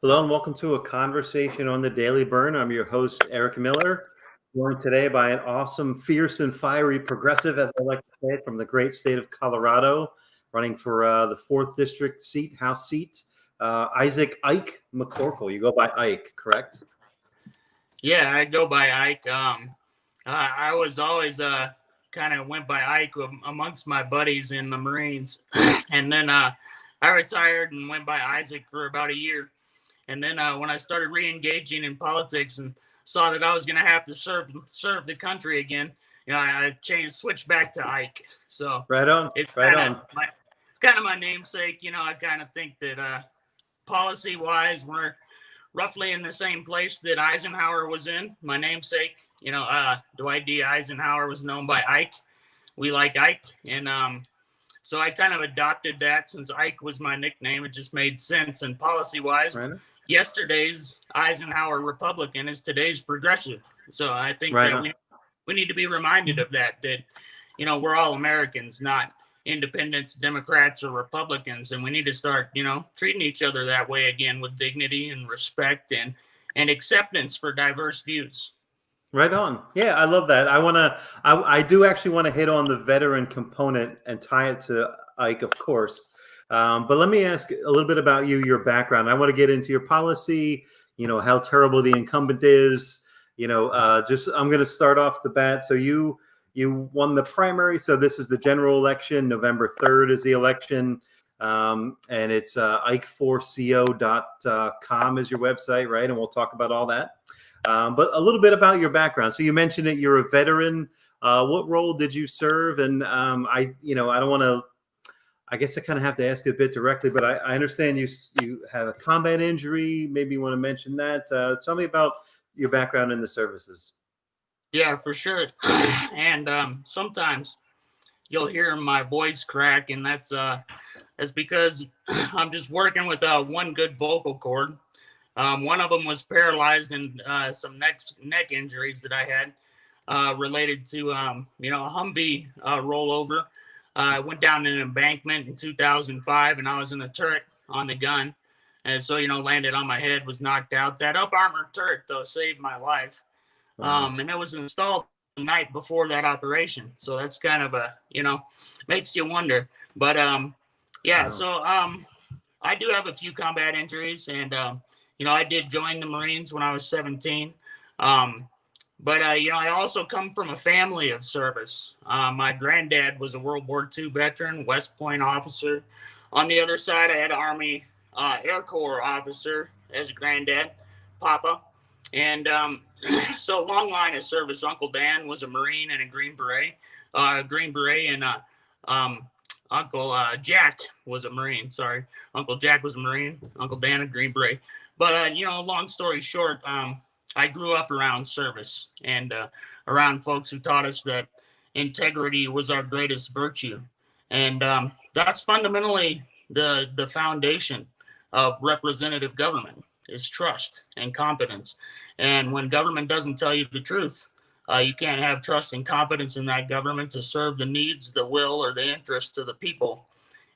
Hello and welcome to a conversation on the Daily Bern. I'm your host, Eric Miller, joined today by an awesome, fierce, and fiery progressive, as I like to say it, from the great state of Colorado, running for the 4th District seat, House seat, Ike McCorkle. You go by Ike, correct? Yeah, I go by Ike. I was always kind of went by Ike amongst my buddies in the Marines, and then I retired and went by Isaac for about a year. And then when I started re-engaging in politics and saw that I was going to have to serve the country again, I switched back to Ike. So Right on, it's right kind of on. my namesake. I kind of think that policy-wise, we're roughly in the same place that Eisenhower was in. My namesake, Dwight D. Eisenhower was known by Ike. We like Ike, and so I kind of adopted that since Ike was my nickname. It just made sense. And policy-wise, Right, yesterday's Eisenhower Republican is today's progressive. So I think right that on. we need to be reminded of that we're all Americans, not independents, Democrats, or Republicans, and we need to start, treating each other that way again with dignity and respect and acceptance for diverse views. Right on. Yeah, I love that. I do actually want to hit on the veteran component and tie it to Ike, of course. But let me ask a little bit about you, your background. I want to get into your policy, how terrible the incumbent is, I'm going to start off the bat. So you won the primary. So this is the general election. November 3rd is the election. And it's ike4co.com is your website, right? And we'll talk about all that. But a little bit about your background. So you mentioned that you're a veteran. What role did you serve? And I don't want to. I guess I kind of have to ask you a bit directly, but I understand you have a combat injury. Maybe you want to mention that. Tell me about your background in the services. Yeah, for sure. And sometimes you'll hear my voice crack, and that's because I'm just working with one good vocal cord. One of them was paralyzed and some neck injuries that I had related to a Humvee rollover. I went down an embankment in 2005, and I was in the turret on the gun, and so landed on my head, was knocked out. That up armored turret though saved my life, and it was installed the night before that operation. So that's kind of makes you wonder. But yeah, wow. So I do have a few combat injuries, and I did join the Marines when I was 17. But I also come from a family of service. My granddad was a World War II veteran, West Point officer. On the other side, I had an Army Air Corps officer as a granddad, Papa. And so long line of service. Uncle Dan was a Marine and a Green Beret. And Uncle Jack was a Marine. Sorry. Uncle Jack was a Marine. Uncle Dan a Green Beret. But, long story short, I grew up around service and around folks who taught us that integrity was our greatest virtue. And that's fundamentally the foundation of representative government is trust and competence. And when government doesn't tell you the truth, you can't have trust and confidence in that government to serve the needs, the will, or the interests of the people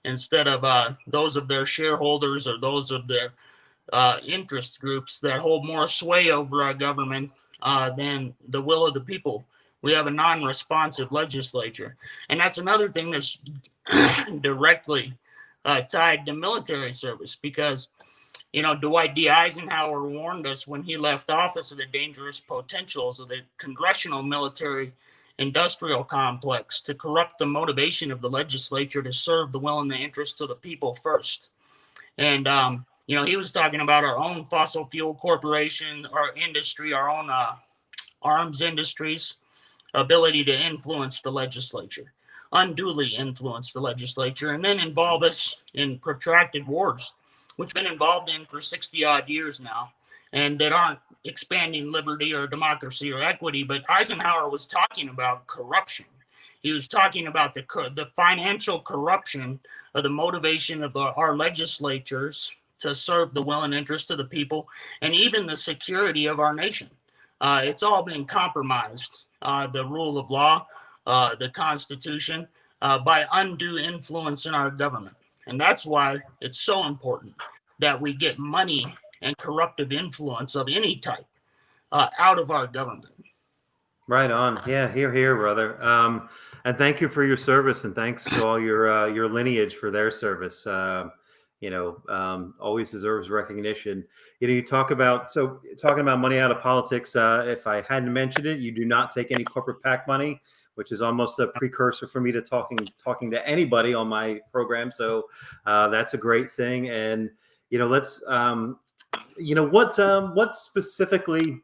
instead of those of their shareholders or those of their interest groups that hold more sway over our government than the will of the people. We have a non-responsive legislature. And that's another thing that's directly tied to military service because, Dwight D. Eisenhower warned us when he left office of the dangerous potentials of the Congressional military industrial complex to corrupt the motivation of the legislature to serve the will and the interests of the people first. And, he was talking about our own fossil fuel corporation, our industry, our own arms industries' ability to influence the legislature, unduly influence the legislature, and then involve us in protracted wars, which we've been involved in for 60 odd years now, and that aren't expanding liberty or democracy or equity. But Eisenhower was talking about corruption. He was talking about the financial corruption of the motivation of our legislatures to serve the will and interest of the people, and even the security of our nation. It's all been compromised, the rule of law, the Constitution, by undue influence in our government. And that's why it's so important that we get money and corruptive influence of any type out of our government. Right on. Yeah, here, brother. And thank you for your service, and thanks to all your lineage for their service. Always deserves recognition. You talking about money out of politics. If I hadn't mentioned it, you do not take any corporate PAC money, which is almost a precursor for me to talking to anybody on my program. So that's a great thing. And let's what specifically.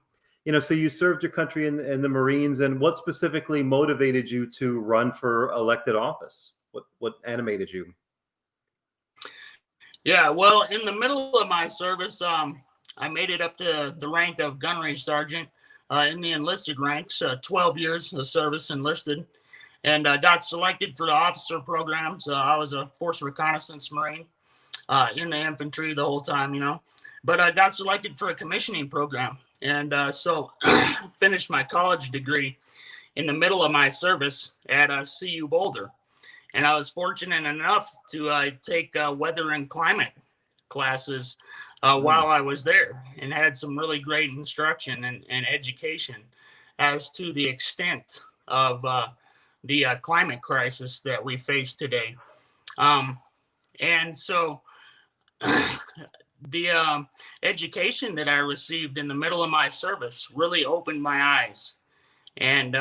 So you served your country in the Marines, and what specifically motivated you to run for elected office? What animated you? Yeah, well, in the middle of my service, I made it up to the rank of gunnery sergeant in the enlisted ranks, 12 years of service enlisted, and got selected for the officer program. So I was a force reconnaissance Marine in the infantry the whole time, but I got selected for a commissioning program. And so finished my college degree in the middle of my service at CU Boulder. And I was fortunate enough to take weather and climate classes while I was there, and had some really great instruction and education as to the extent of the climate crisis that we face today. And so the education that I received in the middle of my service really opened my eyes. And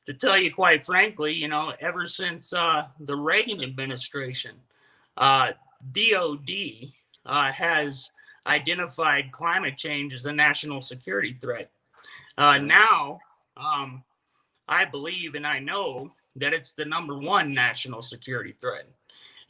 to tell you quite frankly, ever since the Reagan administration, DOD has identified climate change as a national security threat. Now, I believe and I know that it's the number one national security threat,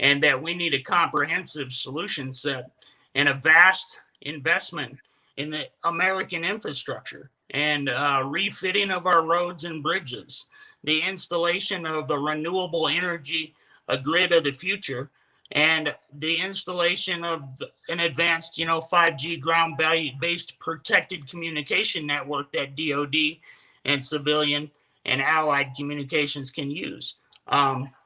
and that we need a comprehensive solution set and a vast investment in the American infrastructure and refitting of our roads and bridges, the installation of a renewable energy, a grid of the future, and the installation of an advanced, 5G ground-based protected communication network that DoD and civilian and allied communications can use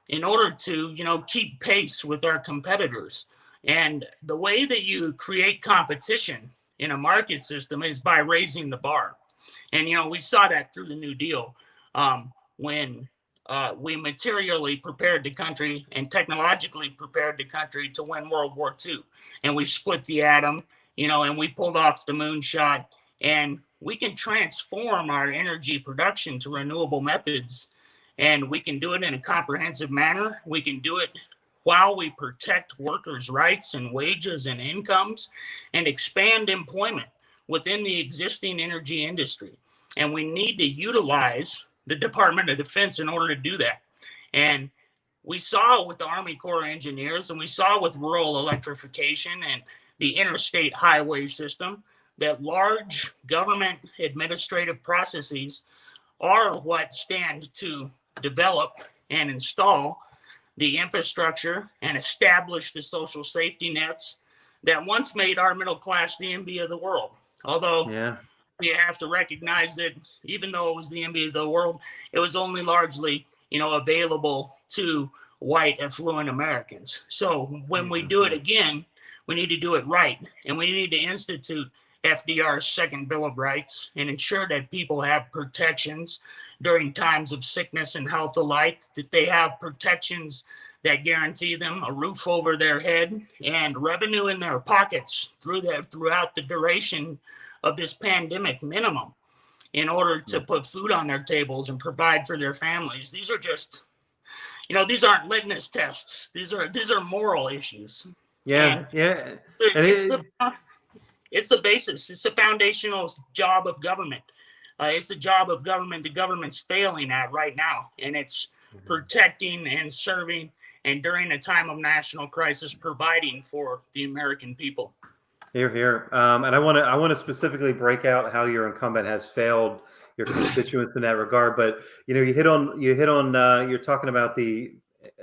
in order to, keep pace with our competitors. And the way that you create competition in a market system is by raising the bar. And, we saw that through the New Deal when we materially prepared the country and technologically prepared the country to win World War II. And we split the atom, and we pulled off the moonshot. And we can transform our energy production to renewable methods. And we can do it in a comprehensive manner. We can do it while we protect workers' rights and wages and incomes and expand employment within the existing energy industry. And we need to utilize the Department of Defense in order to do that. And we saw with the Army Corps of Engineers, and we saw with rural electrification and the interstate highway system, that large government administrative processes are what stand to develop and install the infrastructure and establish the social safety nets that once made our middle class the envy of the world. Although we have to recognize that even though it was the envy of the world, it was only largely, available to white affluent Americans. So when we do it again, we need to do it right. And we need to institute FDR's second Bill of Rights and ensure that people have protections during times of sickness and health alike, that they have protections that guarantee them a roof over their head and revenue in their pockets throughout the duration of this pandemic minimum in order to put food on their tables and provide for their families. These are just, these aren't litmus tests. These are moral issues. It's the basis. It's the foundational job of government. It's the job of government the government's failing at right now. And it's protecting and serving, and during a time of national crisis, providing for the American people. Here. And I want to specifically break out how your incumbent has failed your constituents in that regard. But you're talking about the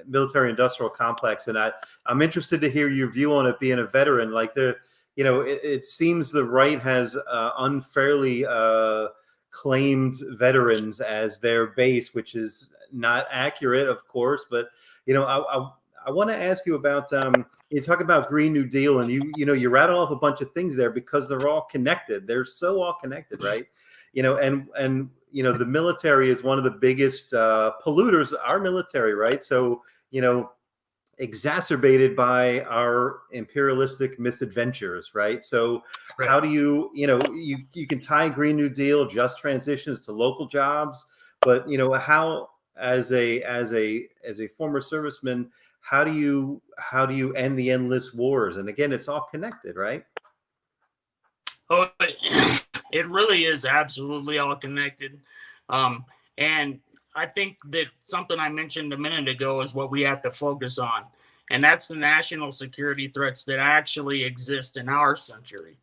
military industrial complex, and I'm interested to hear your view on it being a veteran. Like it seems the right has unfairly claimed veterans as their base, which is not accurate, of course. But I want to ask you about you talk about Green New Deal, and you rattle off a bunch of things there because they're all connected. They're so all connected, right? And the military is one of the biggest polluters. Our military, right? So exacerbated by our imperialistic misadventures, right? So Right. how do you can tie Green New Deal, just transitions to local jobs, but how as a former serviceman, how do you end the endless wars? And again, it's all connected, right? Oh, it really is absolutely all connected. And I think that something I mentioned a minute ago is what we have to focus on. And that's the national security threats that actually exist in our century.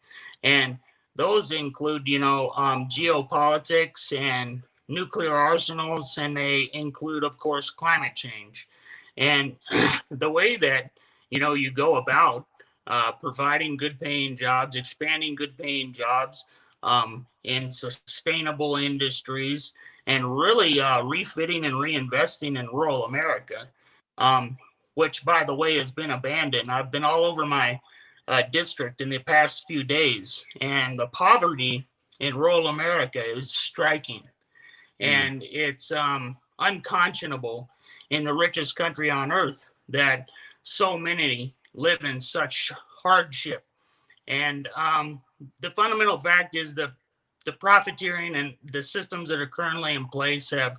And those include, geopolitics and nuclear arsenals, and they include, of course, climate change. And the way that, you go about providing good paying jobs, expanding good paying jobs in sustainable industries, and really refitting and reinvesting in rural America, which, by the way, has been abandoned. I've been all over my district in the past few days, and the poverty in rural America is striking. And it's unconscionable in the richest country on earth that so many live in such hardship. And the fundamental fact is that the profiteering and the systems that are currently in place have,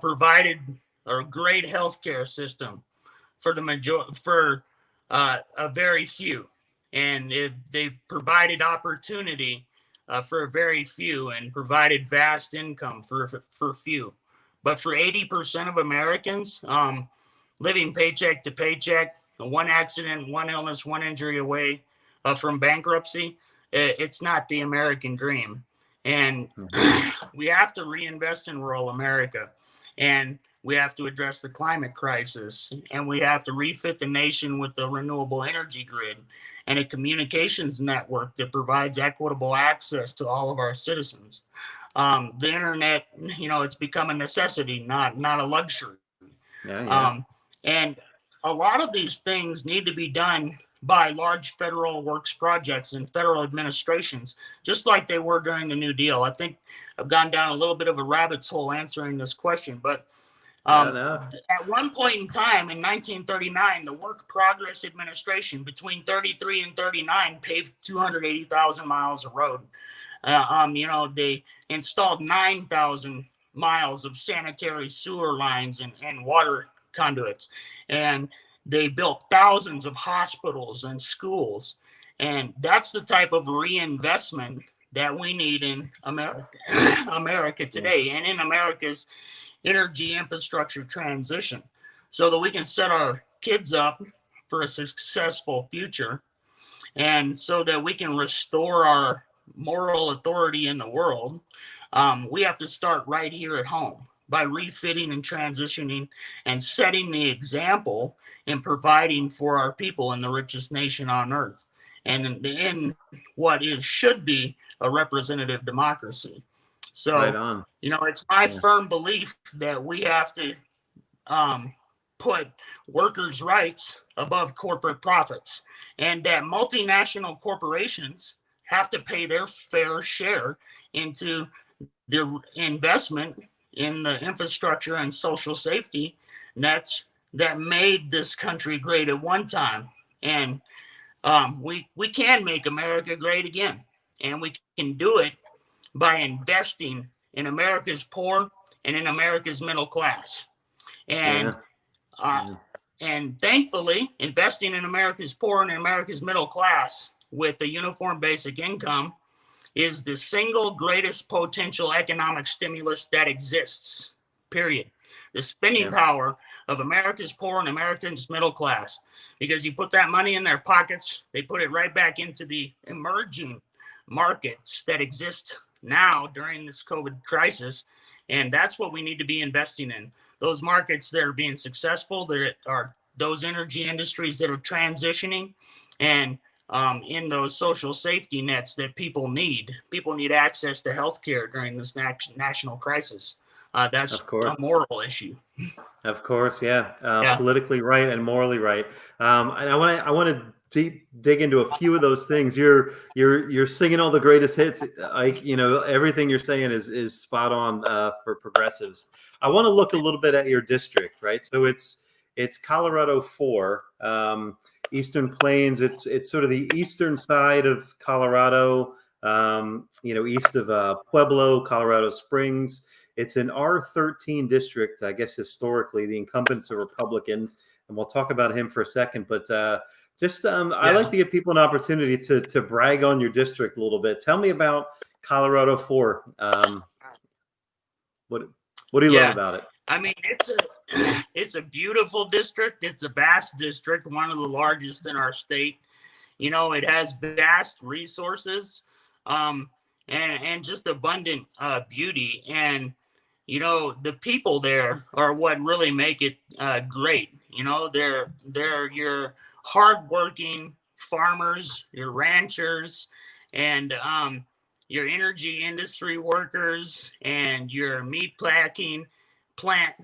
provided a great healthcare system for a very few, and they've provided opportunity for a very few, and provided vast income for few. But for 80% of Americans, living paycheck to paycheck, one accident, one illness, one injury away from bankruptcy, it's not the American dream. And we have to reinvest in rural America, and we have to address the climate crisis, and we have to refit the nation with the renewable energy grid and a communications network that provides equitable access to all of our citizens. The internet, it's become a necessity, not a luxury. Yeah. And a lot of these things need to be done by large federal works projects and federal administrations, just like they were during the New Deal. I think I've gone down a little bit of a rabbit's hole answering this question, but at one point in time in 1939, the Work Progress Administration between 33 and 39 paved 280,000 miles of road. They installed 9,000 miles of sanitary sewer lines and water conduits, and they built thousands of hospitals and schools. And that's the type of reinvestment that we need in America today, and in America's energy infrastructure transition, so that we can set our kids up for a successful future, and so that we can restore our moral authority in the world. We have to start right here at home by refitting and transitioning and setting the example and providing for our people in the richest nation on earth, and in what should be a representative democracy. So, right on. It's my firm belief that we have to put workers' rights above corporate profits, and that multinational corporations have to pay their fair share into the investment in the infrastructure and social safety nets that made this country great at one time. And we can make America great again, and we can do it by investing in America's poor and in America's middle class. And and thankfully, investing in America's poor and in America's middle class with a uniform basic income is the single greatest potential economic stimulus that exists, period. The spending power of America's poor and America's middle class, because you put that money in their pockets, they put it right back into the emerging markets that exist now during this COVID crisis. And that's what we need to be investing in. Those markets that are being successful, there are those energy industries that are transitioning, and in those social safety nets that people need. People need access to healthcare during this national crisis. That's Of a course. moral issue. Of course, yeah, Yeah. politically right and morally right. And I want to dig into a few of those things. You're singing all the greatest hits, Ike. You know, everything you're saying is spot on for progressives. I want to look a little bit at your district, right? So it's Colorado 4, Eastern Plains. It's sort of the eastern side of Colorado. You know, east of Pueblo, Colorado Springs. It's an R13 district. I guess historically the incumbent's a Republican, and we'll talk about him for a second. But I like to give people an opportunity to brag on your district a little bit. Tell me about Colorado 4. What what do you love Yeah. about it? I mean, it's a beautiful district. It's a vast district, one of the largest in our state. You know, it has vast resources, um, and just abundant beauty. And you know, the people there are what really make it great. You know, they're your hardworking farmers, your ranchers, and your energy industry workers, and your meat packing plant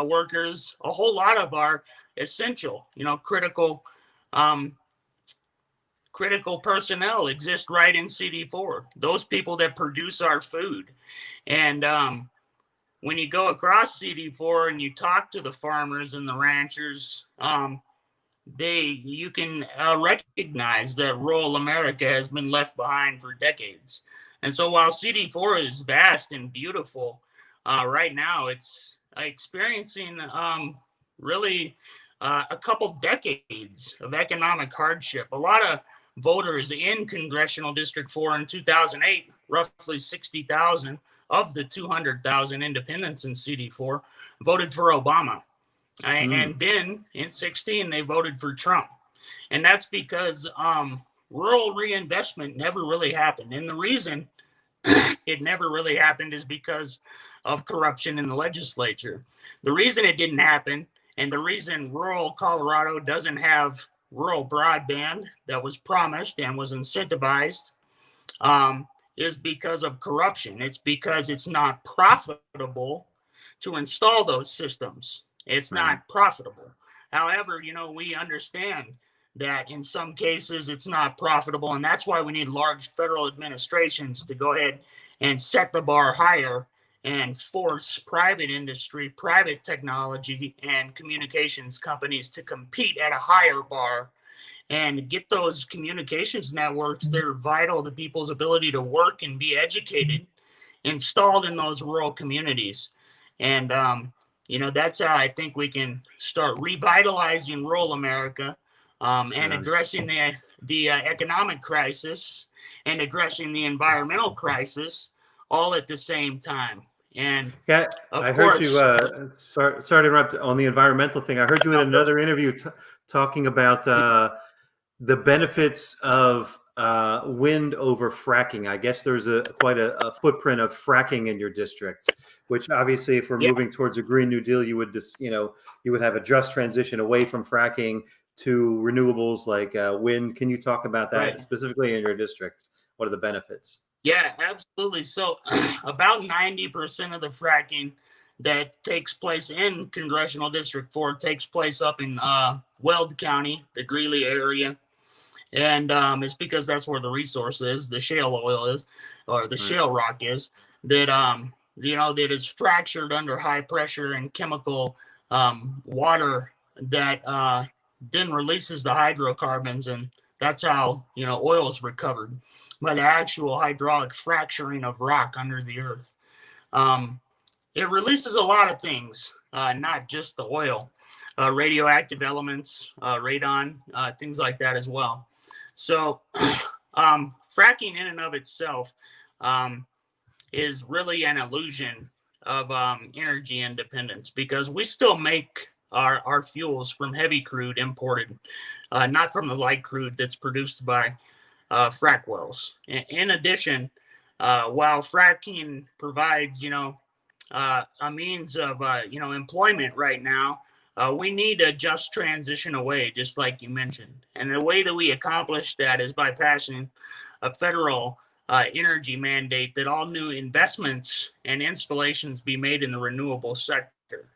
workers. A whole lot of our essential, you know, um, critical personnel exist right in CD4. Those people that produce our food, and when you go across CD4 and you talk to the farmers and the ranchers, you can recognize that rural America has been left behind for decades. And so while CD4 is vast and beautiful, right now it's experiencing really a couple decades of economic hardship. A lot of voters in Congressional District 4 in 2008, roughly 60,000 of the 200,000 independents in CD4, voted for Obama. And then in 16, they voted for Trump. And that's because rural reinvestment never really happened. And the reason it never really happened is because of corruption in the legislature. The reason it didn't happen, and the reason rural Colorado doesn't have rural broadband that was promised and was incentivized, is because of corruption. It's because it's not profitable to install those systems. It's not profitable. However, you know, we understand that in some cases it's not profitable, and that's why we need large federal administrations to go ahead and set the bar higher and force private industry, private technology, and communications companies to compete at a higher bar and get those communications networks that are vital to people's ability to work and be educated installed in those rural communities. And, you know, that's how I think we can start revitalizing rural America, and addressing the economic crisis and addressing the environmental crisis all at the same time. And Yeah, of I heard course, you. Sorry to interrupt on the environmental thing. I heard you in another interview talking about the benefits of wind over fracking. I guess there's quite a footprint of fracking in your district, which obviously, if we're yeah, moving towards a Green New Deal, you would just, you know, you would have a just transition away from fracking to renewables like wind. Can you talk about that right. specifically in your districts? What are the benefits? Yeah, absolutely. So about 90% of the fracking that takes place in Congressional District 4 takes place up in Weld County, the Greeley area. And it's because that's where the resource is, the shale oil is, or the shale rock is, that, you know, that is fractured under high pressure and chemical water that then releases the hydrocarbons. And that's how, you know, oil is recovered by the actual hydraulic fracturing of rock under the earth. It releases a lot of things, not just the oil, radioactive elements, radon, things like that as well. So, fracking in and of itself is really an illusion of energy independence, because we still make our fuels from heavy crude imported, not from the light crude that's produced by frack wells. In addition, while fracking provides, you know, a means of, you know, employment right now, we need a just transition away, just like you mentioned. And the way that we accomplish that is by passing a federal energy mandate that all new investments and installations be made in the renewable sector,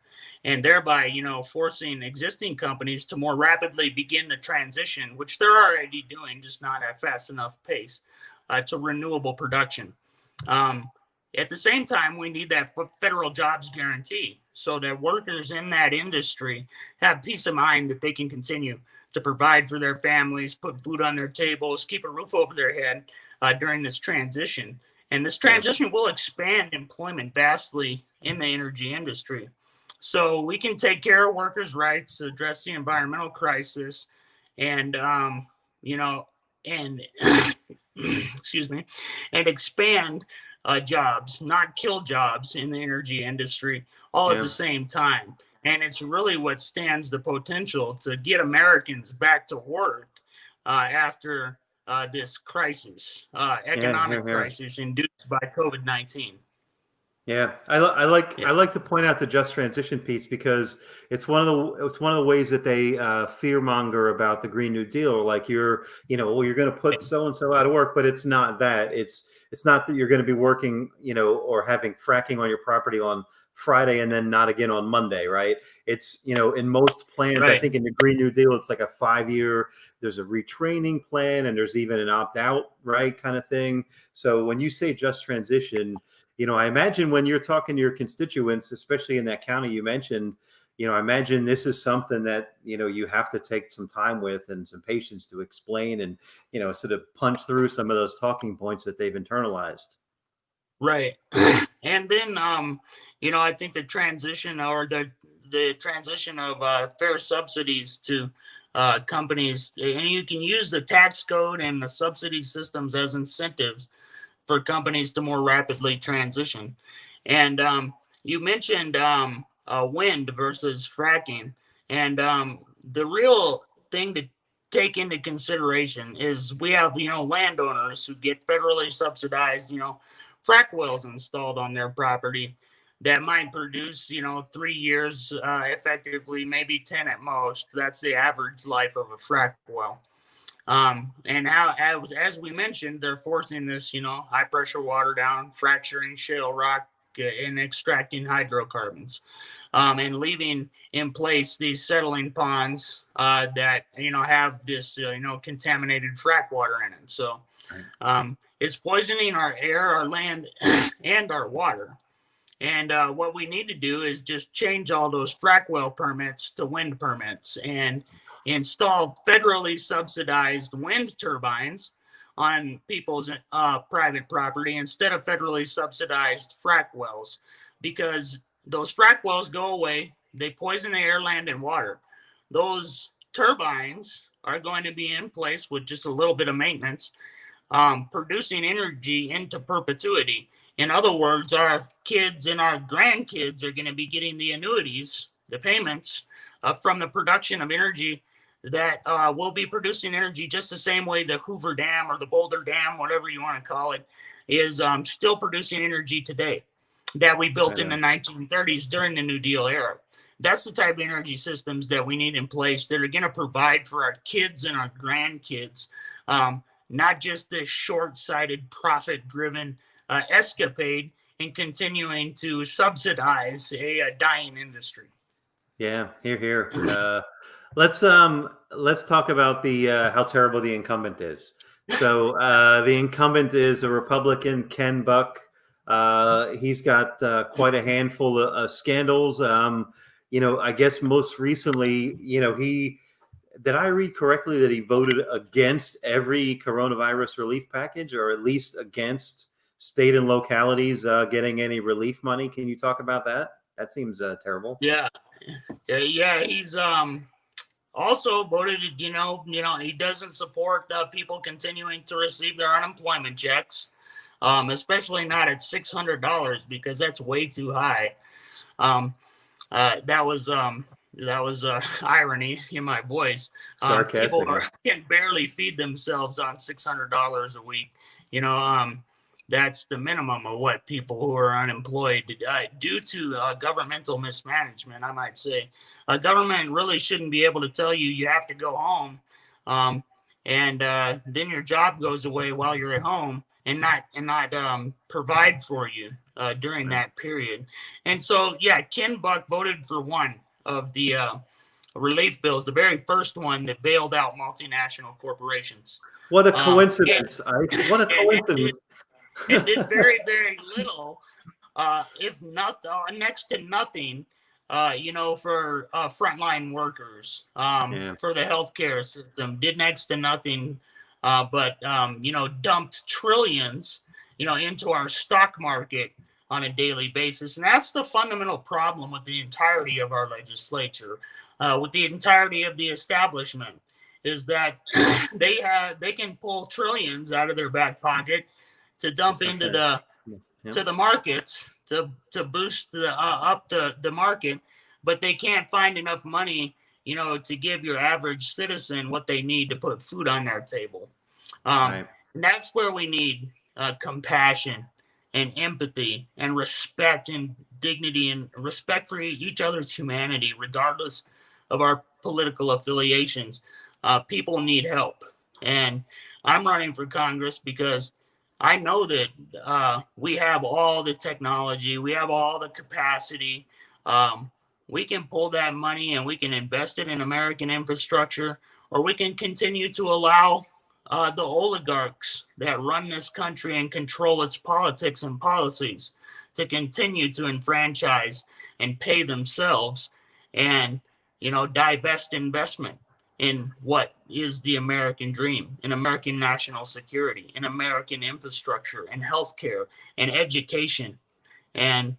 and thereby, forcing existing companies to more rapidly begin the transition, which they're already doing, just not at fast enough pace, to renewable production. At the same time, we need that federal jobs guarantee so that workers in that industry have peace of mind that they can continue to provide for their families, put food on their tables, keep a roof over their head during this transition. And this transition will expand employment vastly in the energy industry. So we can take care of workers' rights, address the environmental crisis, and, and excuse me, and expand jobs, not kill jobs in the energy industry all at the same time. And it's really what stands the potential to get Americans back to work after this crisis, economic crisis induced by COVID-19. Yeah, I like to point out the just transition piece because it's one of the ways that they fearmonger about the Green New Deal. Like you're going to put so and so out of work, but it's not that. It's not that you're going to be working, or having fracking on your property on Friday and then not again on Monday, right? It's, in most plans, right. I think in the Green New Deal, it's like a 5-year, there's a retraining plan and there's even an opt-out, right, kind of thing. So when you say just transition, I imagine when you're talking to your constituents, especially in that county you mentioned, I imagine this is something that, you have to take some time with and some patience to explain and, sort of punch through some of those talking points that they've internalized. Right. And then, I think the transition or the transition of fair subsidies to companies, and you can use the tax code and the subsidy systems as incentives for companies to more rapidly transition. And you mentioned wind versus fracking. And the real thing to take into consideration is we have, landowners who get federally subsidized, frack wells installed on their property that might produce, 3 years effectively, maybe 10 at most. That's the average life of a frack well. And how, as we mentioned, they're forcing this, high pressure water down, fracturing shale rock, and extracting hydrocarbons, and leaving in place these settling ponds that have this contaminated frack water in it. So it's poisoning our air, our land, and our water. And what we need to do is just change all those frack well permits to wind permits and install federally subsidized wind turbines on people's private property instead of federally subsidized frack wells, because those frack wells go away. They poison the air, land, and water. Those turbines are going to be in place with just a little bit of maintenance, producing energy into perpetuity. In other words, our kids and our grandkids are going to be getting the annuities, the payments from the production of energy that will be producing energy just the same way the Hoover Dam or the Boulder Dam, whatever you want to call it, is still producing energy today that we built in the 1930s during the New Deal era. That's the type of energy systems that we need in place that are going to provide for our kids and our grandkids, not just this short-sighted, profit-driven escapade and continuing to subsidize a dying industry. Yeah, here. Let's talk about the how terrible the incumbent is. So the incumbent is a Republican, Ken Buck. He's got quite a handful of scandals. I guess most recently, did I read correctly that he voted against every coronavirus relief package, or at least against state and localities getting any relief money? Can you talk about that? That seems terrible. Yeah. He's also voted, he doesn't support people continuing to receive their unemployment checks, especially not at $600 because that's way too high. That was irony in my voice. People can barely feed themselves on $600 a week. That's the minimum of what people who are unemployed due to governmental mismanagement, I might say. Government really shouldn't be able to tell you have to go home, and then your job goes away while you're at home, and not provide for you during that period. And so, yeah, Ken Buck voted for one of the relief bills, the very first one that bailed out multinational corporations. What a Um, coincidence, Ike. What a and coincidence. it did very, very little, if not next to nothing, for frontline workers, Yeah. for the healthcare system, did next to nothing, but dumped trillions, into our stock market on a daily basis. And that's the fundamental problem with the entirety of our legislature, with the entirety of the establishment, is that they can pull trillions out of their back pocket to dump into the markets to boost up the market, but they can't find enough money, to give your average citizen what they need to put food on their table. Right. And that's where we need compassion and empathy and respect and dignity and respect for each other's humanity, regardless of our political affiliations. People need help. And I'm running for Congress because I know that we have all the technology, we have all the capacity. We can pull that money and we can invest it in American infrastructure, or we can continue to allow the oligarchs that run this country and control its politics and policies to continue to enfranchise and pay themselves and, divest investment in what is the American dream, in American national security, in American infrastructure, and healthcare, and education. And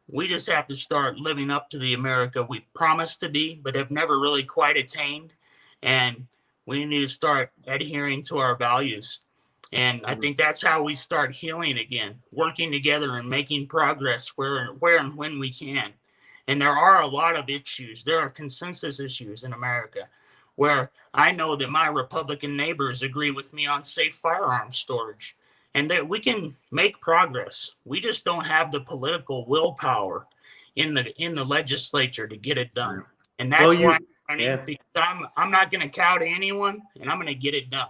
we just have to start living up to the America we've promised to be, but have never really quite attained. And we need to start adhering to our values. And I think that's how we start healing again, working together and making progress where and when we can. And there are a lot of issues. There are consensus issues in America where I know that my Republican neighbors agree with me on safe firearms storage and that we can make progress. We just don't have the political willpower in the legislature to get it done. And that's why I'm running, because I'm not going to cow to anyone, and I'm going to get it done.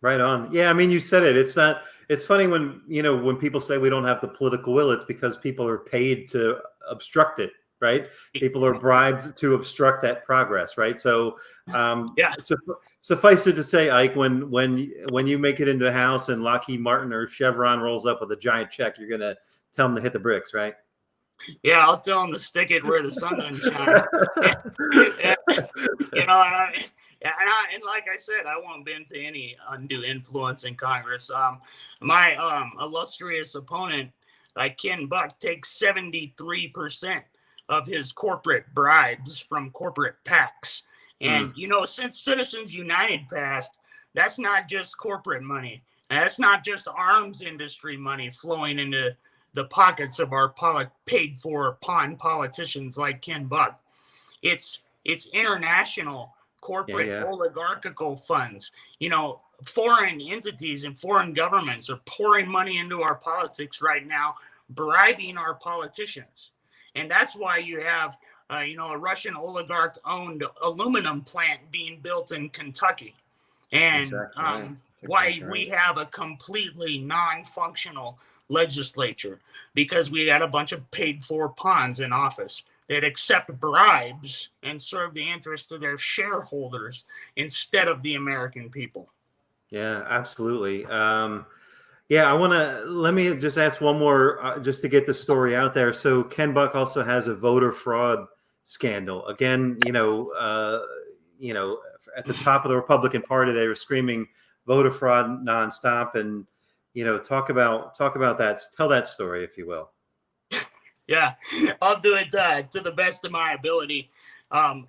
Right on. Yeah, I mean, you said it. It's funny when, when people say we don't have the political will, it's because people are paid to obstruct it, right? People are bribed to obstruct that progress, right? So, so suffice it to say, Ike, when you make it into the House and Lockheed Martin or Chevron rolls up with a giant check, you're going to tell them to hit the bricks, right? Yeah, I'll tell them to stick it where the sun doesn't shine. And like I said, I won't bend to any undue influence in Congress. My illustrious opponent, Ken Buck, takes 73% of his corporate bribes from corporate PACs. And, since Citizens United passed, that's not just corporate money. And that's not just arms industry money flowing into the pockets of our paid for pawn politicians like Ken Buck. It's international corporate oligarchical funds. Foreign entities and foreign governments are pouring money into our politics right now, bribing our politicians. And that's why you have, a Russian oligarch owned aluminum plant being built in Kentucky. And we have a completely non-functional legislature, because we got a bunch of paid for pawns in office that accept bribes and serve the interests of their shareholders instead of the American people. Yeah, absolutely. Let me just ask one more, just to get the story out there. So Ken Buck also has a voter fraud scandal. Again, at the top of the Republican Party, they were screaming voter fraud nonstop. And, talk about that. Tell that story, if you will. Yeah, I'll do it to the best of my ability. The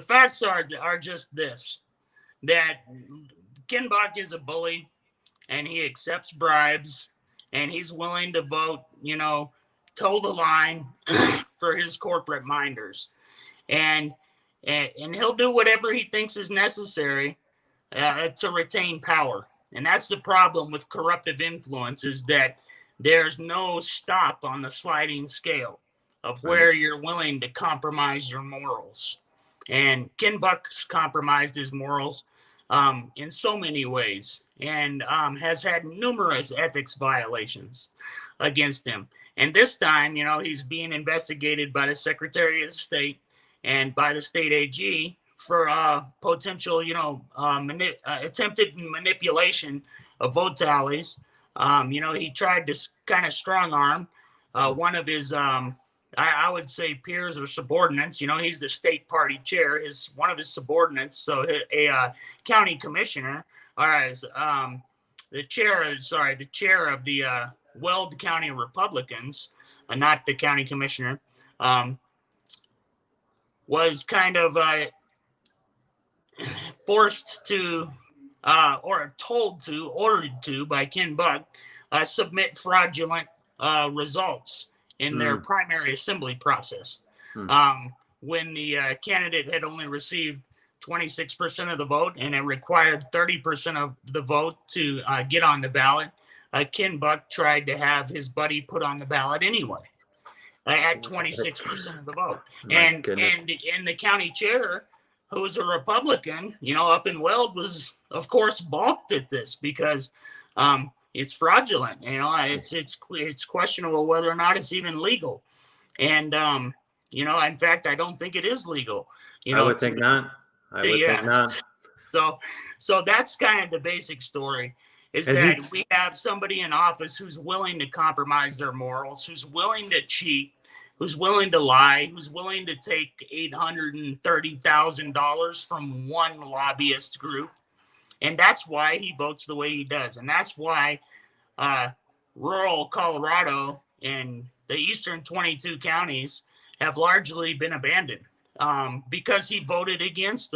facts are just this, that Ken Buck is a bully and he accepts bribes and he's willing to vote, toe the line for his corporate minders. And he'll do whatever he thinks is necessary to retain power. And that's the problem with corruptive influence, is that there's no stop on the sliding scale of where you're willing to compromise your morals. And Ken Buck's compromised his morals in so many ways, and has had numerous ethics violations against him. And this time, he's being investigated by the Secretary of State and by the state AG for potential, attempted manipulation of vote tallies. He tried to kind of strong arm one of his, I would say, peers or subordinates. He's the state party chair. One of his subordinates, so a county commissioner, or the chair of the Weld County Republicans, not the county commissioner, was kind of forced to, or ordered to by Ken Buck, submit fraudulent results in their primary assembly process. When the candidate had only received 26% of the vote and it required 30% of the vote to get on the ballot, Ken Buck tried to have his buddy put on the ballot anyway at 26% of the vote. And the county chair, who's a Republican, up in Weld, was, of course, balked at this because it's fraudulent. It's questionable whether or not it's even legal. And, in fact, I don't think it is legal. I would think not. Think not. So that's kind of the basic story, is that we have somebody in office who's willing to compromise their morals, who's willing to cheat, who's willing to lie, who's willing to take $830,000 from one lobbyist group. And that's why he votes the way he does. And that's why rural Colorado and the eastern 22 counties have largely been abandoned because he voted against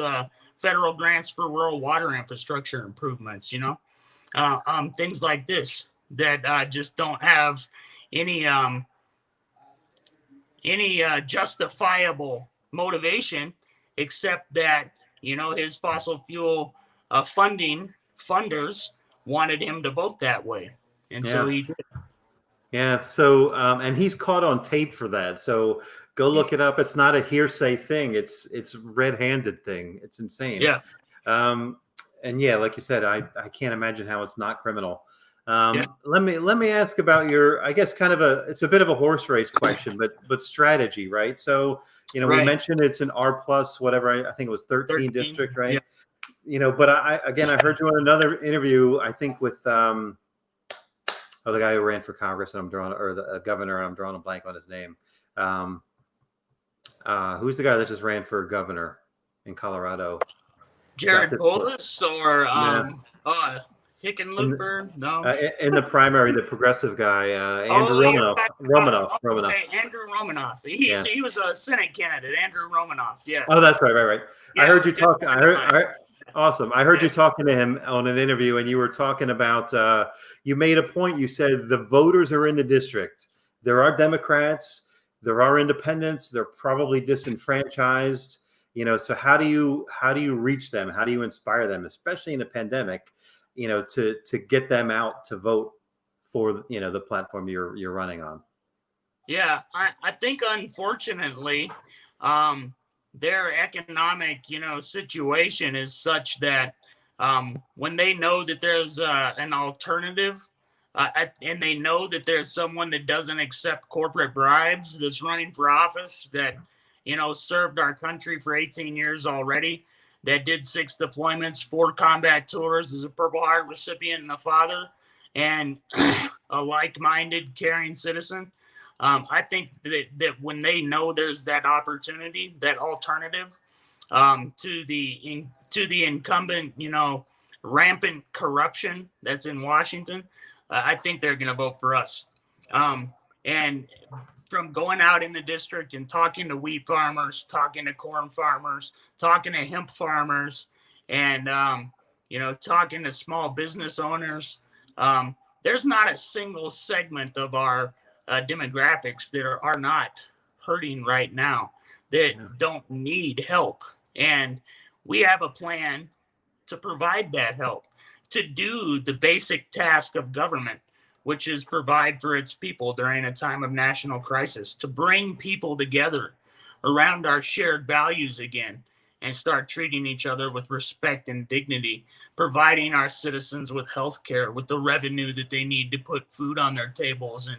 federal grants for rural water infrastructure improvements, things like this that just don't have any justifiable motivation, except that, his fossil fuel funders wanted him to vote that way. And so he did. Yeah. So, and he's caught on tape for that. So go look it up. It's not a hearsay thing. It's red-handed thing. It's insane. Yeah. And yeah, like you said, I can't imagine how it's not criminal. Let me ask about your, I guess, it's a bit of a horse race question, but strategy, right? So, we mentioned it's an R plus, whatever. I think it was 13 district, right? Yeah. But I heard you on another interview, I think with, the guy who ran for Congress, and the governor, and I'm drawing a blank on his name. Who's the guy that just ran for governor in Colorado? Jared Polis or Hickenlooper? No. In the primary, the progressive guy, Andrew Romanoff. Okay, Andrew Romanoff. He was a Senate candidate, Andrew Romanoff. Yeah. Oh, that's right. Yeah, I heard you talk. Awesome. I heard you talking to him on an interview, and you were talking about, you made a point. You said the voters are in the district. There are Democrats, there are independents, they're probably disenfranchised, so how do you reach them? How do you inspire them, especially in a pandemic, to get them out to vote for, the platform you're running on? Yeah, I think unfortunately, their economic, situation is such that when they know that there's an alternative, and they know that there's someone that doesn't accept corporate bribes that's running for office, that served our country for 18 years already, that did 6 deployments, 4 combat tours, as a Purple Heart recipient and a father, and a like-minded, caring citizen. I think that when they know there's that opportunity, that alternative to the incumbent, rampant corruption that's in Washington, I think they're going to vote for us. And from going out in the district and talking to wheat farmers, talking to corn farmers, talking to hemp farmers, and talking to small business owners, there's not a single segment of our demographics that are not hurting right now, that don't need help. And we have a plan to provide that help, to do the basic task of government, which is provide for its people during a time of national crisis, to bring people together around our shared values again, and start treating each other with respect and dignity, providing our citizens with health care, with the revenue that they need to put food on their tables,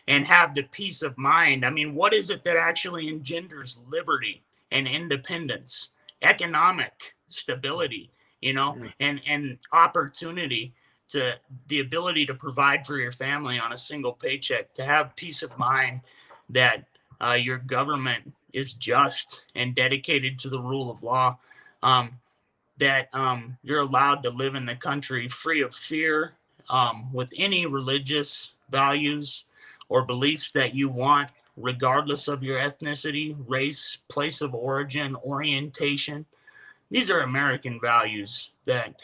and have the peace of mind. I mean, what is it that actually engenders liberty and independence, economic stability, and opportunity, to the ability to provide for your family on a single paycheck, to have peace of mind that your government is just and dedicated to the rule of law, that you're allowed to live in the country free of fear, with any religious values or beliefs that you want, regardless of your ethnicity, race, place of origin, orientation. These are American values that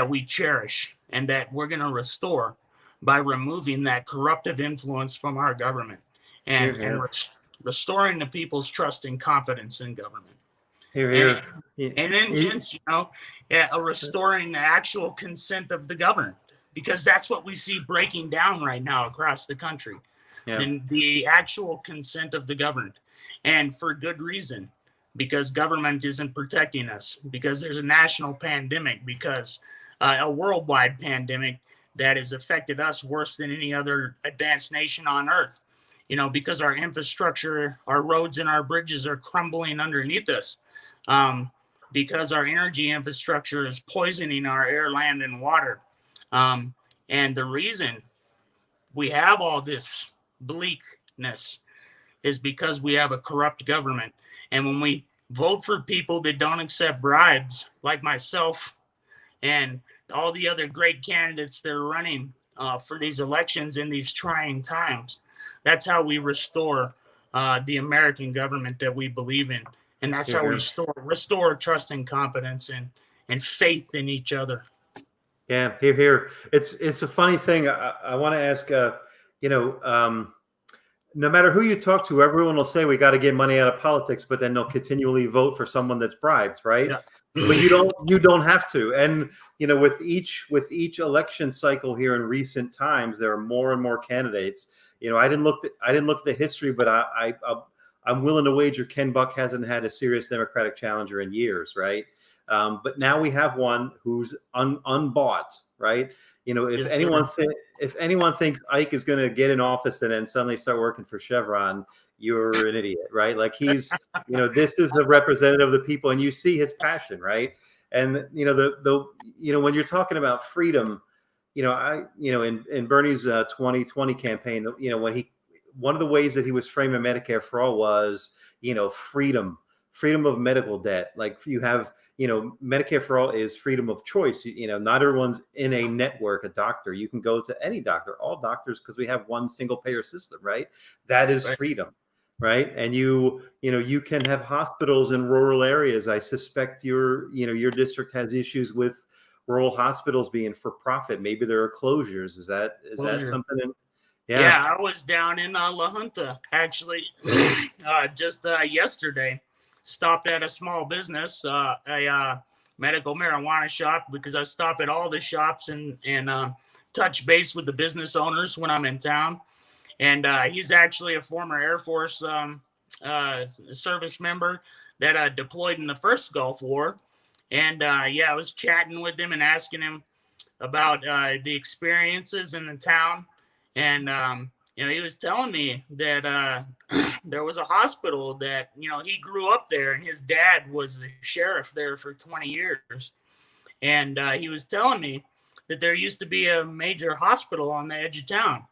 we cherish and that we're going to restore by removing that corruptive influence from our government Here, and here. restoring the people's trust and confidence in government. Here, And, here. and then hence, restoring the actual consent of the governed, because that's what we see breaking down right now across the country. Yeah. The actual consent of the governed, and for good reason, because government isn't protecting us, because there's a national pandemic, because a worldwide pandemic that has affected us worse than any other advanced nation on earth, because our infrastructure, our roads and our bridges are crumbling underneath us, because our energy infrastructure is poisoning our air, land, and water. And the reason we have all this bleakness is because we have a corrupt government. And when we vote for people that don't accept bribes, like myself and all the other great candidates that are running for these elections in these trying times, that's how we restore the American government that we believe in. And that's how we restore trust and confidence and faith in each other. Yeah, here. It's a funny thing. I want to ask, no matter who you talk to, everyone will say we got to get money out of politics, but then they'll continually vote for someone that's bribed, right? Yeah. But you don't have to. And with each election cycle here in recent times, there are more and more candidates. I didn't look at the history, but I'm willing to wager Ken Buck hasn't had a serious Democratic challenger in years, right? But now we have one who's unbought, right? If anyone thinks Ike is going to get in office and then suddenly start working for Chevron, you're an idiot, right? Like he's, this is a representative of the people, and you see his passion, right? And when you're talking about freedom, in Bernie's 2020 campaign, one of the ways that he was framing Medicare for all was, freedom of medical debt. Like you have, Medicare for all is freedom of choice. Not everyone's in a network, a doctor. You can go to any doctor, all doctors, because we have one single payer system, right? That is freedom, right? And you can have hospitals in rural areas. I suspect your district has issues with rural hospitals being for profit. Maybe there are closures. Is that something? Yeah, I was down in La Junta actually just yesterday. Stopped at a small business, a medical marijuana shop, because I stop at all the shops and touch base with the business owners when I'm in town. And he's actually a former Air Force service member that deployed in the first Gulf War. And I was chatting with him and asking him about the experiences in the town. And he was telling me that there was a hospital that, he grew up there, and his dad was the sheriff there for 20 years. And he was telling me that there used to be a major hospital on the edge of town,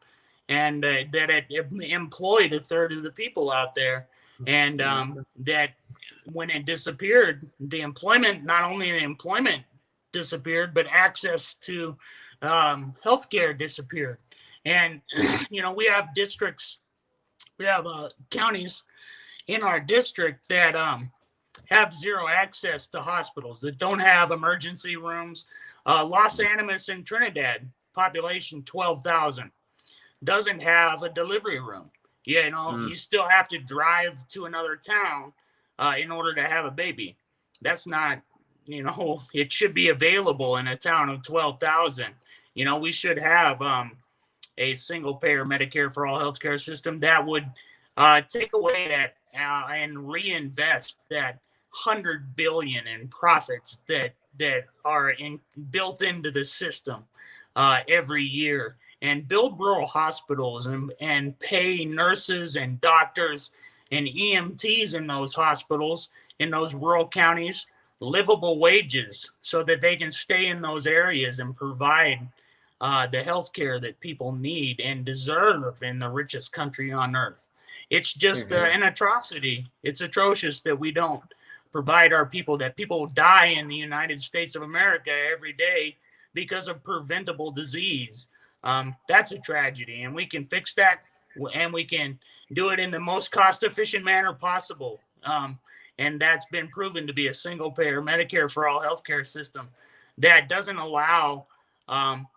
and that it employed a third of the people out there. And that when it disappeared, not only the employment disappeared, but access to healthcare disappeared. And, we have districts, we have counties in our district that have zero access to hospitals, that don't have emergency rooms. Los Animas in Trinidad, population 12,000, doesn't have a delivery room. You still have to drive to another town in order to have a baby. That's not, it should be available in a town of 12,000. We should have a single payer Medicare for all healthcare system that would take away that and reinvest that 100 billion in profits that are built into the system every year, and build rural hospitals and pay nurses and doctors and EMTs in those hospitals in those rural counties livable wages so that they can stay in those areas and provide the health care that people need and deserve in the richest country on earth. It's just an atrocity. It's atrocious that we don't provide our people, that people die in the United States of America every day because of preventable disease. That's a tragedy, and we can fix that, and we can do it in the most cost-efficient manner possible. And that's been proven to be a single-payer Medicare for all healthcare system that doesn't allow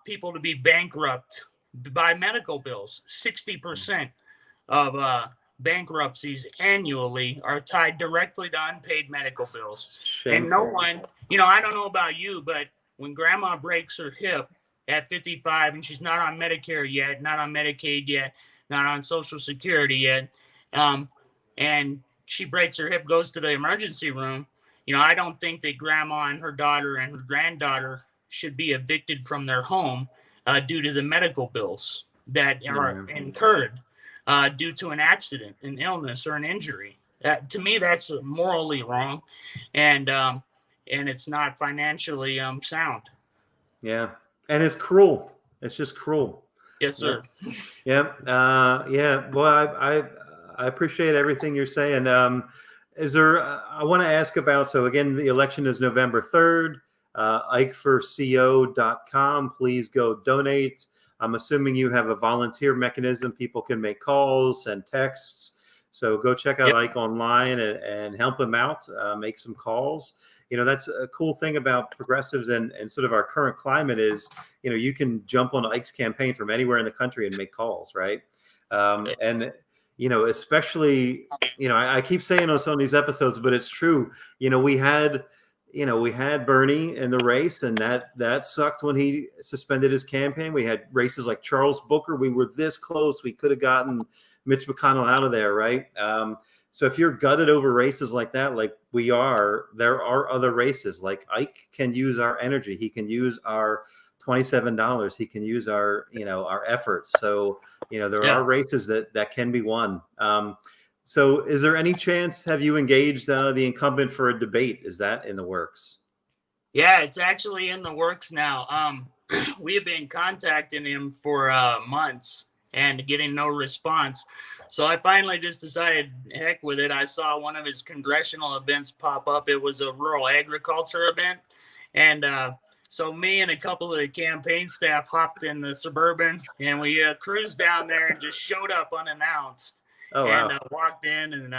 people to be bankrupt by medical bills. 60% of bankruptcies annually are tied directly to unpaid medical bills. Shameful. And no one, I don't know about you, but when grandma breaks her hip at 55 and she's not on Medicare yet, not on Medicaid yet, not on Social Security yet, and she breaks her hip, goes to the emergency room, I don't think that grandma and her daughter and her granddaughter should be evicted from their home due to the medical bills that are incurred due to an accident, an illness, or an injury. To me, that's morally wrong, and it's not financially sound. Yeah, and it's cruel. It's just cruel. Yes, sir. Yeah, yeah. Well, I appreciate everything you're saying. Is there? I want to ask about. So again, the election is November 3rd. IkeForCO.com. Please go donate. I'm assuming you have a volunteer mechanism. People can make calls and texts. So go check out Ike online and help him out. Make some calls. That's a cool thing about progressives and sort of our current climate is, you can jump on Ike's campaign from anywhere in the country and make calls, right? And especially, I keep saying this on these episodes, but it's true. We had Bernie in the race, and that sucked when he suspended his campaign. We had races like Charles Booker. We were this close. We could have gotten Mitch McConnell out of there, right? So if you're gutted over races like that, like we are, there are other races. Like Ike can use our energy. He can use our $27. He can use our efforts. So, there are races that can be won. So is there any chance, have you engaged the incumbent for a debate? Is that in the works? Yeah, it's actually in the works now. We have been contacting him for months and getting no response. So I finally just decided, heck with it. I saw one of his congressional events pop up. It was a rural agriculture event. And so me and a couple of the campaign staff hopped in the Suburban, and we cruised down there and just showed up unannounced. Oh, wow. And walked in, and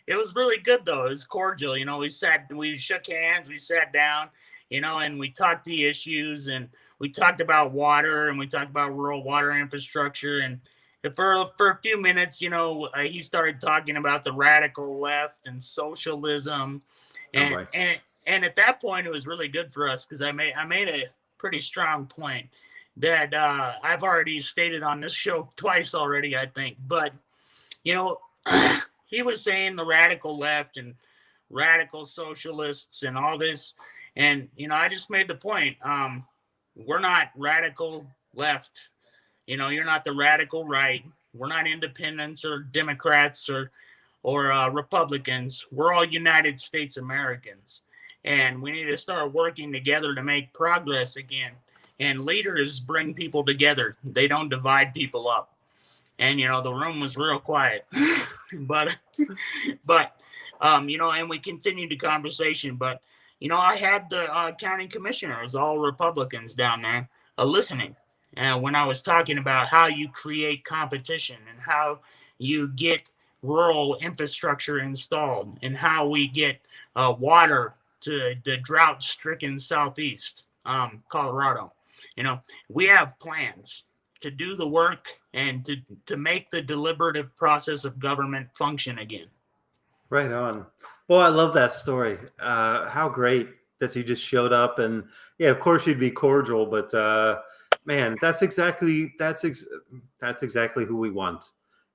it was really good, though. It was cordial. We shook hands, we sat down, and we talked the issues, and we talked about water, and we talked about rural water infrastructure. And for a few minutes, he started talking about the radical left and socialism. And at that point, it was really good for us because I made a pretty strong point that I've already stated on this show twice already, I think. But he was saying the radical left and radical socialists and all this. And, I just made the point. We're not radical left. You're not the radical right. We're not independents or Democrats or Republicans. We're all United States Americans. And we need to start working together to make progress again. And leaders bring people together. They don't divide people up. And, the room was real quiet, but, and we continued the conversation, but, I had the county commissioners, all Republicans down there, listening. When I was talking about how you create competition and how you get rural infrastructure installed and how we get water to the drought-stricken Southeast Colorado. We have plans to do the work and to make the deliberative process of government function again. Right on. Well, I love that story. How great that you just showed up, and yeah, of course you'd be cordial, but man, that's exactly who we want.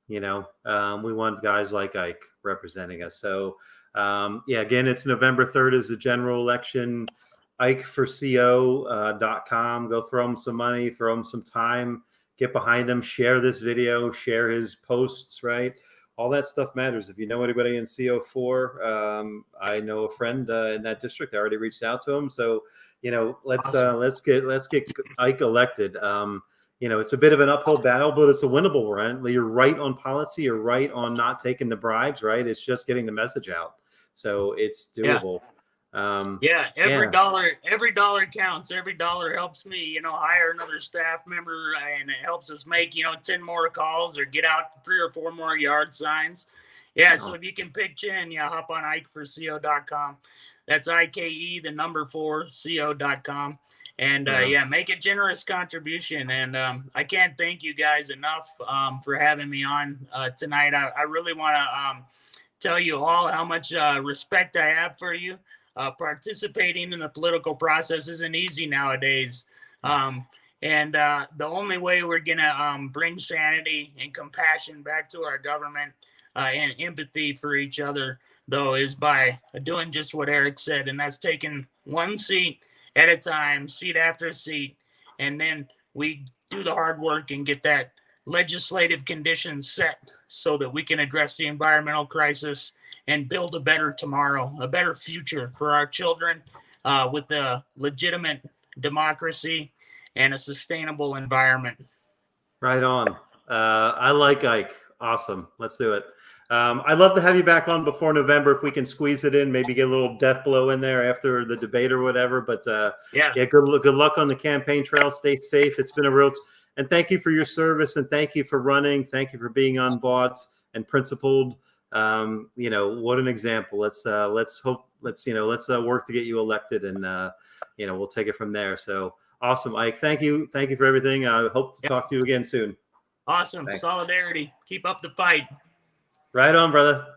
We want guys like Ike representing us. So Yeah, again, it's November 3rd is the general election. IkeForCO.com. Go throw him some money, throw him some time, get behind him, share this video, share his posts, right? All that stuff matters. If you know anybody in CO4, I know a friend in that district. I already reached out to him. So, let's get Ike elected. It's a bit of an uphill battle, but it's a winnable one. You're right on policy. You're right on not taking the bribes, right? It's just getting the message out. So it's doable. Every dollar counts. Every dollar helps me, hire another staff member, and it helps us make, 10 more calls or get out 3 or 4 more yard signs. So if you can pitch in, hop on IkeForCO.com. That's IKE, the number 4, CO.com. And make a generous contribution. And I can't thank you guys enough for having me on tonight. I really want to tell you all how much respect I have for you. Participating in the political process isn't easy nowadays. And the only way we're going to bring sanity and compassion back to our government and empathy for each other, though, is by doing just what Eric said. And that's taking one seat at a time, seat after seat. And then we do the hard work and get that legislative conditions set so that we can address the environmental crisis and build a better tomorrow, a better future for our children with a legitimate democracy and a sustainable environment. Right on. I like Ike. Awesome. Let's do it. I'd love to have you back on before November if we can squeeze it in, maybe get a little death blow in there after the debate or whatever. But good luck on the campaign trail. Stay safe. It's been a real and thank you for your service, and thank you for running. Thank you for being unbought and principled. What an example. Let's work to get you elected, and we'll take it from there. So awesome, Ike. Thank you for everything. I hope to talk to you again soon. Awesome. Thanks. Solidarity. Keep up the fight. Right on, brother.